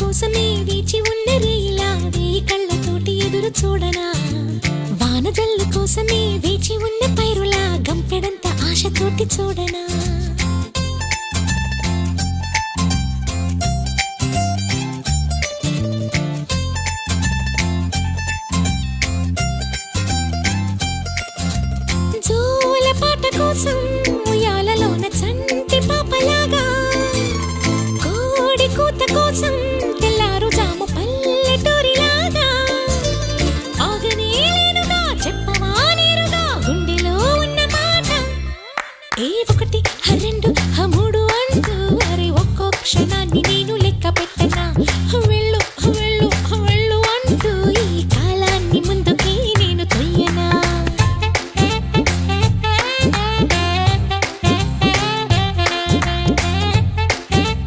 కోసమే వేచి ఉన్న రేయిలా వేయి కళ్ళతోటి ఎదురు చూడనా వానజల్లు కోసమే వేచి ఉన్న పైరులా గంపెడంత ఆశతోటి చూడనా జోల పాట కోసం ఉయ్యాలలోన చంటి పాపలాగా కోడి కూత కోసం తెల్లారు జాము పల్లెటూరిలాగా ఆగనే లేనుగా చెప్పవా నేరుగా గుండెలో ఉన్న మాట ఏ ఒకటి రెండు మూడు అంటూ అరే ఒక్కో క్షణ